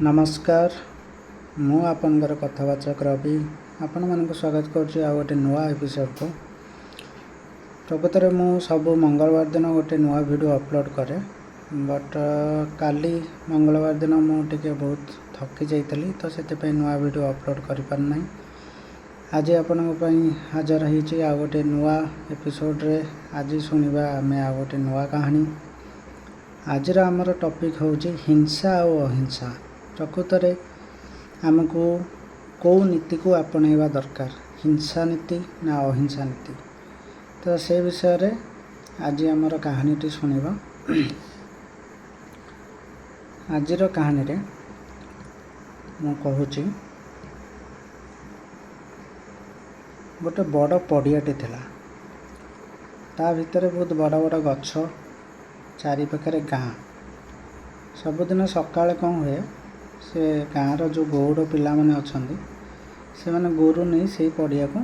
नमस्कार मु आपनकर कथावाचक रवि आपण मानक स्वागत करुच्ची आ गोटे नुआ एपिसोड को। प्रकृत में मु सब मंगलवार दिन गोटे नुआ वीडियो अपलोड करे बट काली मंगलवार दिन मुझे बहुत थकी जाइली तो से नुआ वीडियो अपलोड कर पारना। आज आपण हाजर होती आ गोटे नुआ एपिसोड रे। आज शुणा आम आ गोटे नुआ कहानी। आज आमर टॉपिक हूँ हिंसा और अहिंसा। प्रकृत में आमको कौ नीति को आपणेवा दरकार, हिंसा नीति ना अहिंसा नीति। तो से विषय रे आज आमर कहानीटी शुणा। आजिर कहानी रे मु कहूची गोटे बड़ पड़ियाटे थिला। ता भितर बहुत बड़ बड़ गछ, चारि पाखरे गाँ। सबुदिन सकाळे कौन हुए से गाँव जो गौड़ पिला माने अछंदी से माने गोरु नहीं से पड़िया को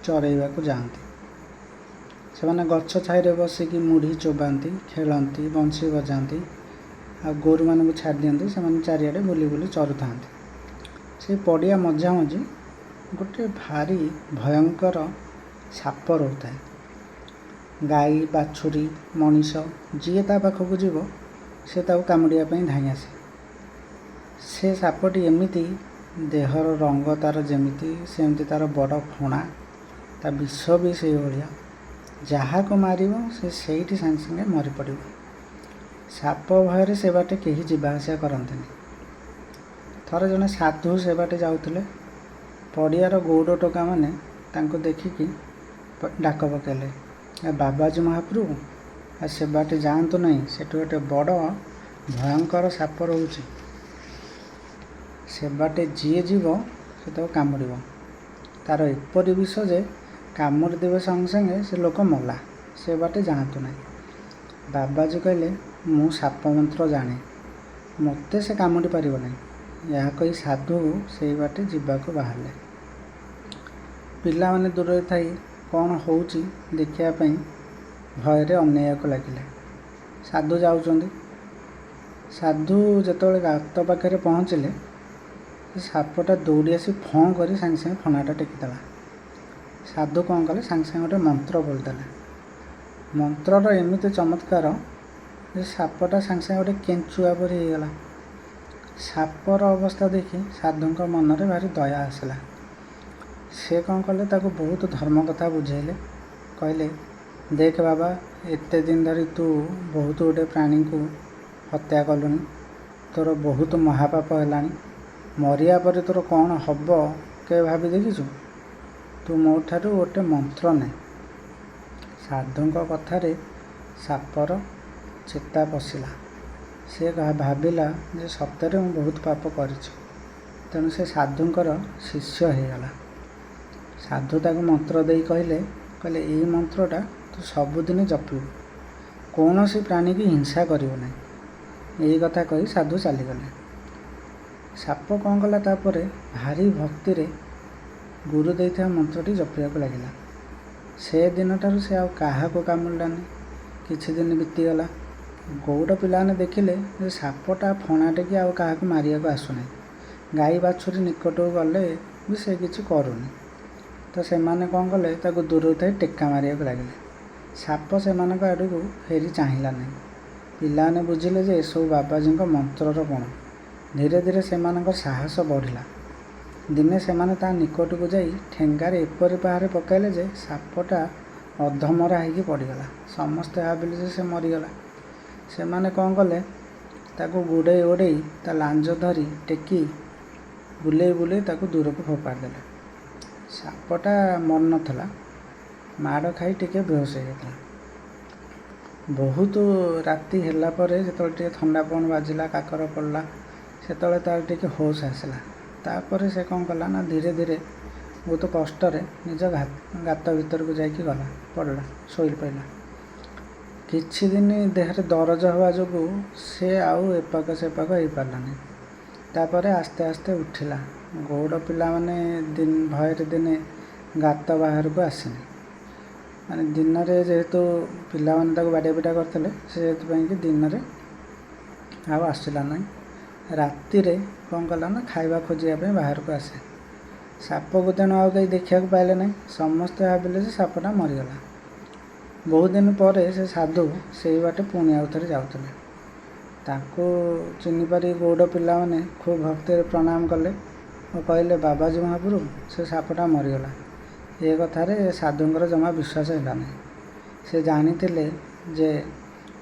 चरैवा को जाती। से माने गछ छाई बसिकी मुढ़ी चोबाती, खेलती, बंशी बजाती आ गोरु मान को छाड़ दियंती। से माने चारियाडे बुली बुली चरुता। से पड़िया मझा मझी गोटे भारी भयंकर साप रोता है। गाई, बाछुरी, मनीष जी ता पाखक जीव से कामुड़िया धाई आसे। से सापटी एमिति देहर रंग तार जमिति सेमती तार बड़ फणा, ता विष भी से भाया। जहाँ को मार से सागे सागे मरी पड़। साप भयर से बाटे कहीं जावासिया करते। थरे जड़े साधु से बाटे जाऊे पड़ियार गौड़ टोका मैंने देखिकी डाक पकेले, बाबाजी महाप्रभु से बाटे जातु नहीं, से गोटे बड़ भयंकर साप रोचे। से बाटे जी जीव से तो कामुड़ तार एपरी विष जे कामुड़ देवे संगे संगे से लोक मला। से बाटे जातु ना। बाबाजी कहले मु साप मंत्र जाने, मते से कामुड़ी पार नहीं। यह कही साधु से बाटे जीवाक बाहर। पिला माने दूर थी कौन हो देखापी भयर अनेक लगिले। साधु जाऊँच। साधु जिते गात पाखे पहुँचले सापटा दौड़ी आसी फँ कर सागे सागे फणाटा टेकीदेला। साधु कौन कले सागे सागे गोटे मंत्र बोलदेले। मंत्रर एमती चमत्कार जे सापटा सागे सागे गोटे केंचुआ परी होगला। सापर अवस्था देखी साधु मन में भारी दया आसला। से कौन कले ताको बहुत धर्म कथा बुझेले। कहले देख बाबा, एते दिन धरी तू बहुत गोटे प्राणी को हत्या कलुनी, तोर बहुत महापाप है। मरिया पर तोर कौन हब के भाभी देखीचु। तू मो ठारू गोटे मंत्र ने। साधु कथार सापर चेता पशिला। से भाविला जे सतरे मु बहुत पाप कर। तेणु से साधुंकर शिष्य होगला। साधु ताको मंत्र दे कहले कहले यही मंत्रटा तू सबुदिन जपू, कौन सी प्राणी की हिंसा करियो ना। यही कथा कही साधु चलीगले। साप कौन कला तापर भारी भक्ति रे गुरु देता मंत्रटी जपिया लगिला। से दिन ठार से आ कामुड़ानी। किछि दिन बीतीगला। गौड़ पिलाने देखिले सापटा फणा टेकी आ मारिया को आसुना। गाई बाछुरी निकट गले भी से किछि करूनी। तो से माने कौन कले ताको दूर थी टेक्का मारिया लगे। साप से आड़ को फेरी चाहिला नहीं। पिलाने बुझिले जे सब बाबाजी मंत्रर गुण। धीरे धीरे से साहस बढ़ला। दिने से निकट को जाई ठेंगार एपरी पहाड़ पकाइले जे सापटा अधमरा होगी पड़गला। समस्ते भाविले जे से मरीगला। से माने कौन कले ताको गुड़े उड़े ता लांज धरी टेकी बुले बुले ताको दूर को फोपाड़ देले। सापटा मर नथला, माड़ खाई टिके बेहोश हो। बहुत राति ହେଲା ପରେ ଯେତେବେଳେ ଟିକେ ଥଣ୍ଡା ପवन ବାଜିଲା, କାକର ପଡ଼ିଲା, ସେତେବେଳେ ତାର ଟିକେ ହୋश ଆସିଲା। ତାପରେ ସେ କ'ଣ କଲା ନା ଧୀରେ ଧୀରେ ବହୁତ କଷ୍ଟରେ ନିଜ ଗାତ ଭିତରକୁ ଯାଇକି ଗଲା, ପଡ଼ିଲା, ଶୋଇ ପଡ଼ିଲା। କିଛି ଦିନ ଦେହରେ ଦରଜ ହେବା ଯୋଗୁଁ ସେ ଆଉ ଏପାକ ସେପାକ ହେଇପାରିଲାନି। ତାପରେ ଆସ୍ତେ ଆସ୍ତେ ଉଠିଲା। ଗୌଡ଼ ପିଲାମାନେ ଭୟରେ ଦିନେ ଗାତ ବାହାରକୁ ଆସିନି। माने दिन रे जेहेतु पिला माने ताको बाड़िया पिटा करते से दिन रे आसला ना। ରାତିରେ କ'ଣ କଲା ନା ଖାଇବା ଖୋଜିବା ପାଇଁ ବାହାରକୁ ଆସେ। ସାପକୁ ତେଣୁ ଆଉ କେହି ଦେଖିବାକୁ ପାଇଲେ ନାହିଁ। ସମସ୍ତେ ଭାବିଲେ ଯେ ସାପଟା ମରିଗଲା। ବହୁତ ଦିନ ପରେ ସେ ସାଧୁ ସେଇ ବାଟେ ପୁଣି ଆଉ ଥରେ ଯାଉଥିଲେ। ତାଙ୍କୁ ଚିହ୍ନିପାରି ଗୌଡ଼ ପିଲାମାନେ ଖୁବ୍ ଭକ୍ତିରେ ପ୍ରଣାମ କଲେ ଓ କହିଲେ, ବାବାଜୀ ମହାପ୍ରଭୁ, ସେ ସାପଟା ମରିଗଲା। ଏ କଥାରେ ସାଧୁଙ୍କର ଜମା ବିଶ୍ୱାସ ହେଲା ନାହିଁ। ସେ ଜାଣିଥିଲେ ଯେ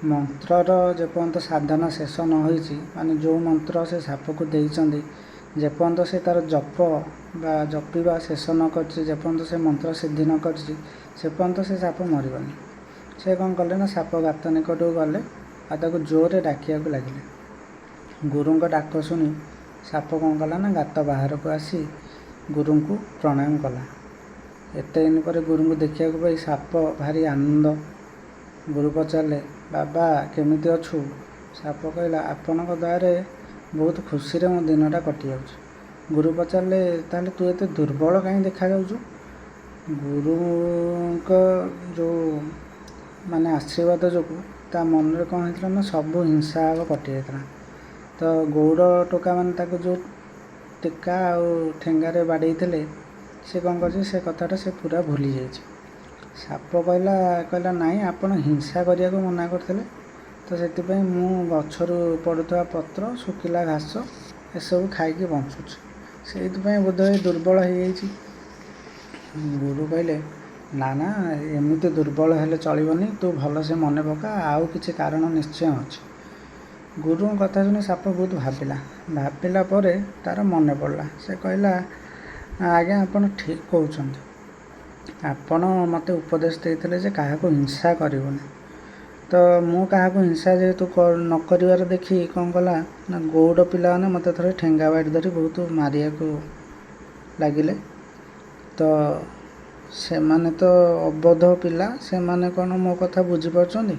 ମନ୍ତ୍ରର ଯେପର୍ଯ୍ୟନ୍ତ ସାଧନା ଶେଷ ନ ହୋଇଛି, ମାନେ ଯେଉଁ ମନ୍ତ୍ର ସେ ସାପକୁ ଦେଇଛନ୍ତି, ଯେପର୍ଯ୍ୟନ୍ତ ସେ ତା'ର ଜପ ବା ଜପିବା ଶେଷ ନ କରିଛି, ଯେପର୍ଯ୍ୟନ୍ତ ସେ ମନ୍ତ୍ର ସିଦ୍ଧି ନ କରିଛି, ସେ ପର୍ଯ୍ୟନ୍ତ ସେ ସାପ ମରିବନି। ସେ କ'ଣ କଲେ ନା ସାପ ଗାତ ନିକଟକୁ ଗଲେ ଆଉ ତାକୁ ଜୋରରେ ଡାକିବାକୁ ଲାଗିଲେ। ଗୁରୁଙ୍କ ଡାକ ଶୁଣି ସାପ କ'ଣ କଲା ନା ଗାତ ବାହାରକୁ ଆସି ଗୁରୁଙ୍କୁ ପ୍ରଣାମ କଲା। ଏତେ ଦିନ ପରେ ଗୁରୁଙ୍କୁ ଦେଖିବାକୁ ପାଇ ସାପ ଭାରି ଆନନ୍ଦ। ଗୁରୁ ପଚାରିଲେ, ବାବା କେମିତି ଅଛୁ? ସାପ କହିଲା, ଆପଣଙ୍କ ଦୟାରେ ବହୁତ ଖୁସିରେ ମୋ ଦିନଟା କଟିଯାଉଛି। ଗୁରୁ ପଚାରିଲେ, ତାହେଲେ ତୁ ଏତେ ଦୁର୍ବଳ କାହିଁ ଦେଖାଯାଉଛୁ? ଗୁରୁଙ୍କ ଯେଉଁ ମାନେ ଆଶୀର୍ବାଦ ଯୋଗୁଁ ତା ମନରେ କ'ଣ ହେଇଥିଲା ନା ସବୁ ହିଂସା ଭାବ କଟିଯାଇଥିଲା। ତ ଗୌଡ଼ ଟୋକାମାନେ ତାକୁ ଯେଉଁ ଟେକା ଆଉ ଠେଙ୍ଗାରେ ବାଡ଼େଇଥିଲେ, ସେ କ'ଣ କରିଛି, ସେ କଥାଟା ସେ ପୁରା ଭୁଲି ଯାଇଛି। ସାପ କହିଲା ନାଇଁ, ଆପଣ ହିଂସା କରିବାକୁ ମନା କରିଥିଲେ, ତ ସେଥିପାଇଁ ମୁଁ ଗଛରୁ ପଡ଼ୁଥିବା ପତ୍ର, ଶୁଖିଲା ଘାସ ଏସବୁ ଖାଇକି ବଞ୍ଚୁଛି, ସେଇଥିପାଇଁ ବୋଧହୁଏ ଦୁର୍ବଳ ହେଇଯାଇଛି। ଗୁରୁ କହିଲେ, ନା ନା, ଏମିତି ଦୁର୍ବଳ ହେଲେ ଚଳିବନି, ତୁ ଭଲସେ ମନେ ପକା, ଆଉ କିଛି କାରଣ ନିଶ୍ଚୟ ଅଛି। ଗୁରୁଙ୍କ କଥା ଶୁଣି ସାପ ବହୁତ ଭାବିଲା ପରେ ତାର ମନେ ପଡ଼ିଲା। ସେ କହିଲା, ଆଜ୍ଞା ଆପଣ ଠିକ୍ କହୁଛନ୍ତି। ଆପଣ ମୋତେ ଉପଦେଶ ଦେଇଥିଲେ ଯେ କାହାକୁ ହିଂସା କରିବୁନି। ତ ମୁଁ କାହାକୁ ହିଂସା ଯେହେତୁ ନ କରିବାର ଦେଖି କ'ଣ କଲା ନା ଗୌଡ଼ ପିଲାମାନେ ମୋତେ ଥରେ ଠେଙ୍ଗା ବାଡ଼ି ଧରି ବହୁତ ମାରିବାକୁ ଲାଗିଲେ। ତ ସେମାନେ ତ ଅବୋଧ ପିଲା, ସେମାନେ କ'ଣ ମୋ କଥା ବୁଝିପାରୁଛନ୍ତି?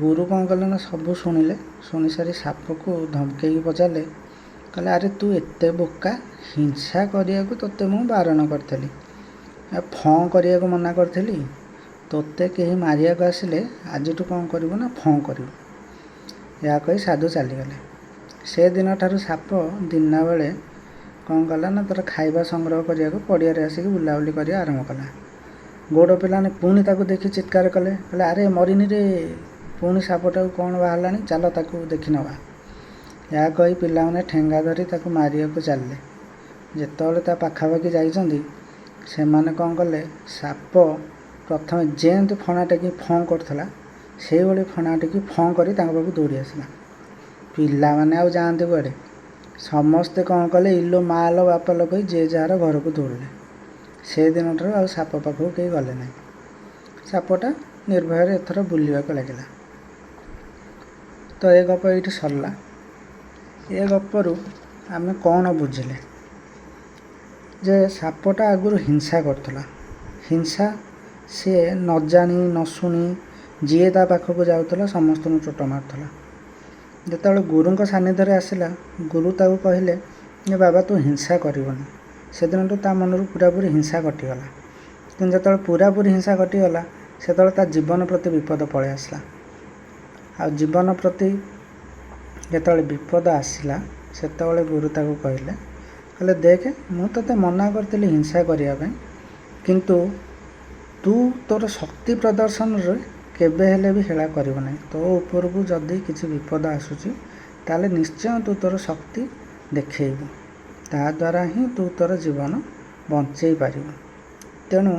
ଗୁରୁ କ'ଣ କଲେ ନା ସବୁ ଶୁଣିଲେ। ଶୁଣିସାରି ସାପକୁ ଧମକେଇକି ପଚାରିଲେ, କହିଲେ, ଆରେ ତୁ ଏତେ ବୋକା, ହିଂସା କରିବାକୁ ତୋତେ ମୁଁ ବାରଣ କରିଥିଲି, ଫଁ କରିବାକୁ ମନା କରିଥିଲି। ତୋତେ କେହି ମାରିବାକୁ ଆସିଲେ ଆଜିଠୁ କ'ଣ କରିବୁ ନା ଫଁ କରିବୁ। ଏହା କହି ସାଧୁ ଚାଲିଗଲେ। ସେଦିନଠାରୁ ସାପ ଦିନବେଳେ କ'ଣ କଲା ନା ତାର ଖାଇବା ସଂଗ୍ରହ କରିବାକୁ ପଡ଼ିଆରେ ଆସିକି ବୁଲାବୁଲି କରିବା ଆରମ୍ଭ କଲା। ଗୌଡ଼ ପିଲାମାନେ ପୁଣି ତାକୁ ଦେଖି ଚିତ୍କାର କଲେ, କହିଲେ, ଆରେ ମରିନିରେ, ପୁଣି ସାପଟାକୁ କ'ଣ ବାହାରିଲାଣି, ଚାଲ ତାକୁ ଦେଖି ନେବା। ଏହା କହି ପିଲାମାନେ ଠେଙ୍ଗା ଧରି ତାକୁ ମାରିବାକୁ ଚାଲିଲେ। ଯେତେବେଳେ ତା ପାଖାପାଖି ଯାଇଛନ୍ତି, ସେମାନେ କ'ଣ କଲେ, ସାପ ପ୍ରଥମେ ଯେମିତି ଫଣା ଟେକି ଫଁ କରୁଥିଲା, ସେଇଭଳି ଫଣା ଟେକି ଫଁ କରି ତାଙ୍କ ପାଖକୁ ଦୌଡ଼ି ଆସିଲା। ପିଲାମାନେ ଆଉ ଯାଆନ୍ତି କୁଆଡ଼େ, ସମସ୍ତେ କ'ଣ କଲେ, ଇଲୋ ମାଲୋ ବାପା ଲୋକ କହି ଯିଏ ଯାହାର ଘରକୁ ଦୌଡ଼ିଲେ। ସେଦିନଠାରୁ ଆଉ ସାପ ପାଖକୁ କେହି ଗଲେ ନାହିଁ। ସାପଟା ନିର୍ଭୟରେ ଏଥର ବୁଲିବାକୁ ଲାଗିଲା। ତ ଏ ଗପ ଏଇଠି ସରିଲା। ଏ ଗପରୁ ଆମେ କ'ଣ ବୁଝିଲେ? ଯେ ସାପଟା ଆଗରୁ ହିଂସା କରୁଥିଲା। ହିଂସା ସିଏ ନ ଜାଣି ନ ଶୁଣି ଯିଏ ତା ପାଖକୁ ଯାଉଥିଲା ସମସ୍ତଙ୍କୁ ଚୋଟ ମାରୁଥିଲା। ଯେତେବେଳେ ଗୁରୁଙ୍କ ସାନ୍ନିଧ୍ୟରେ ଆସିଲା, ଗୁରୁ ତାକୁ କହିଲେ ଯେ ବାବା ତୁ ହିଂସା କରିବୁନି। ସେଦିନଠୁ ତା ମନରୁ ପୁରାପୁରି ହିଂସା କଟିଗଲା। କିନ୍ତୁ ଯେତେବେଳେ ପୁରାପୁରି ହିଂସା କଟିଗଲା, ସେତେବେଳେ ତା ଜୀବନ ପ୍ରତି ବିପଦ ପଳେଇ ଆସିଲା। ଆଉ ଜୀବନ ପ୍ରତି ଯେତେବେଳେ ବିପଦ ଆସିଲା, ସେତେବେଳେ ଗୁରୁ ତାକୁ କହିଲେ ଦେଖେ, ମୁଁ ତୋତେ ମନା କରିଥିଲି ହିଂସା କରିବା ପାଇଁ, କିନ୍ତୁ ତୁ ତୋର ଶକ୍ତି ପ୍ରଦର୍ଶନରେ କେବେ ହେଲେ ବି ହେଳା କରିବ ନାହିଁ। ତୋ ଉପରକୁ ଯଦି କିଛି ବିପଦ ଆସୁଛି, ତାହେଲେ ନିଶ୍ଚୟ ତୁ ତୋର ଶକ୍ତି ଦେଖେଇବୁ, ତାଦ୍ୱାରା ହିଁ ତୁ ତୋର ଜୀବନ ବଞ୍ଚେଇ ପାରିବୁ। ତେଣୁ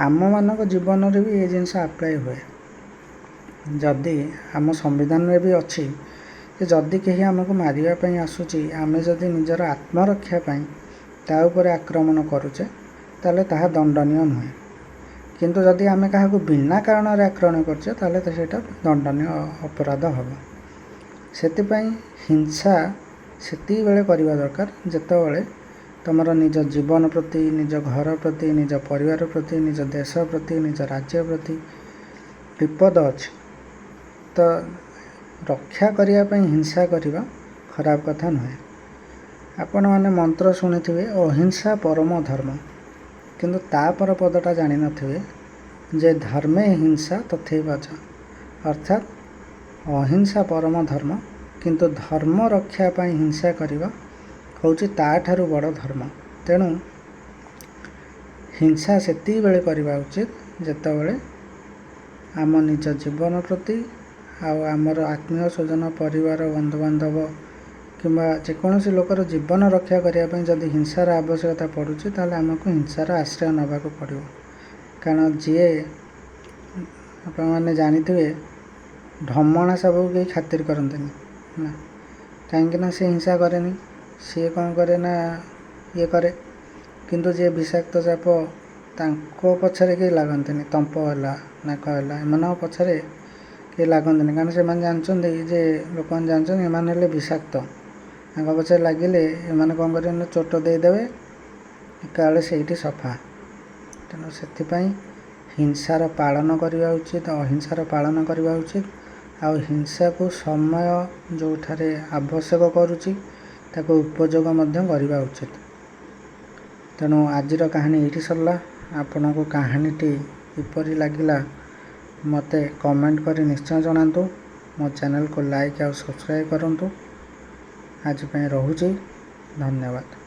ଆମମାନଙ୍କ ଜୀବନରେ ବି ଏ ଜିନିଷ ଆପ୍ଲାଏ ହୁଏ। ଯଦି ଆମ ସମ୍ବିଧାନରେ ବି ଅଛି ଯେ ଯଦି କେହି ଆମକୁ ମାରିବା ପାଇଁ ଆସୁଛି, ଆମେ ଯଦି ନିଜର ଆତ୍ମରକ୍ଷା ପାଇଁ ତା ଉପରେ ଆକ୍ରମଣ କରୁଛେ, ତାହେଲେ ତାହା ଦଣ୍ଡନୀୟ ନୁହେଁ। କିନ୍ତୁ ଯଦି ଆମେ କାହାକୁ ବିନା କାରଣରେ ଆକ୍ରମଣ କରୁଛେ, ତାହେଲେ ସେଇଟା ଦଣ୍ଡନୀୟ ଅପରାଧ ହେବ। ସେଥିପାଇଁ ହିଂସା ସେତିକିବେଳେ କରିବା ଦରକାର ଯେତେବେଳେ ତୁମର ନିଜ ଜୀବନ ପ୍ରତି, ନିଜ ଘର ପ୍ରତି, ନିଜ ପରିବାର ପ୍ରତି, ନିଜ ଦେଶ ପ୍ରତି, ନିଜ ରାଜ୍ୟ ପ୍ରତି ବିପଦ ଅଛି। ତ ରକ୍ଷା କରିବା ପାଇଁ ହିଂସା କରିବା ଖରାପ କଥା ନୁହେଁ। ଆପଣମାନେ ମନ୍ତ୍ର ଶୁଣିଥିବେ, ଅହିଂସା ପରମ ଧର୍ମ, କିନ୍ତୁ ତାପର ପଦଟା ଜାଣିନଥିବେ ଯେ ଧର୍ମେ ହିଂସା ତଥୈବଚ, ଅର୍ଥାତ୍ ଅହିଂସା ପରମ ଧର୍ମ, କିନ୍ତୁ ଧର୍ମ ରକ୍ଷା ପାଇଁ ହିଂସା କରିବା ହେଉଛି ତାଠାରୁ ବଡ଼ ଧର୍ମ। ତେଣୁ ହିଂସା ସେତିକିବେଳେ କରିବା ଉଚିତ ଯେତେବେଳେ ଆମ ନିଜ ଜୀବନ ପ୍ରତି ଆଉ ଆମର ଆତ୍ମୀୟ ସ୍ୱଜନ ପରିବାର ବନ୍ଧୁବାନ୍ଧବ କିମ୍ବା ଯେକୌଣସି ଲୋକର ଜୀବନ ରକ୍ଷା କରିବା ପାଇଁ ଯଦି ହିଂସାର ଆବଶ୍ୟକତା ପଡ଼ୁଛି ତାହେଲେ ଆମକୁ ହିଂସାର ଆଶ୍ରୟ ନେବାକୁ ପଡ଼ିବ। କାରଣ ଯିଏ ଆପଣମାନେ ଜାଣିଥିବେ ଢମଣା ସାପକୁ କେହି ଖାତିର କରନ୍ତିନି ନା, କାହିଁକିନା ସେ ହିଂସା କରେନି, ସିଏ କ'ଣ କରେ ନା ଇଏ କରେ। କିନ୍ତୁ ଯିଏ ବିଷାକ୍ତ ସାପ ତାଙ୍କ ପଛରେ କେହି ଲାଗନ୍ତିନି, ତମ୍ପ ହେଲା ନାକ ହେଲା ଏମାନଙ୍କ ପଛରେ କେହି ଲାଗନ୍ତିନି, କାରଣ ସେମାନେ ଜାଣିଛନ୍ତି ଯେ ଲୋକମାନେ ଜାଣିଛନ୍ତି ଏମାନେ ହେଲେ ବିଷାକ୍ତ। ତାଙ୍କ ପଛରେ ଲାଗିଲେ ଏମାନେ କ'ଣ କରିବେ ନା ଚୋଟ ଦେଇଦେବେ, ଏକାବେଳେ ସେଇଠି ସଫା। ତେଣୁ ସେଥିପାଇଁ ହିଂସାର ପାଳନ କରିବା ଉଚିତ, ଅହିଂସାର ପାଳନ କରିବା ଉଚିତ। ଆଉ ହିଂସାକୁ ସମୟ ଯେଉଁଠାରେ ଆବଶ୍ୟକ କରୁଛି ତାକୁ ଉପଯୋଗ ମଧ୍ୟ କରିବା ଉଚିତ। ତେଣୁ ଆଜିର କାହାଣୀ ଏଇଠି ସରିଲା। ଆପଣଙ୍କୁ କାହାଣୀଟି କିପରି ଲାଗିଲା ମୋତେ କମେଣ୍ଟ କରି ନିଶ୍ଚୟ ଜଣାନ୍ତୁ। ମୋ ଚ୍ୟାନେଲକୁ ଲାଇକ୍ ଆଉ ସବସ୍କ୍ରାଇବ୍ କରନ୍ତୁ। ଆଜି ପାଇଁ ରହୁଛି, ଧନ୍ୟବାଦ।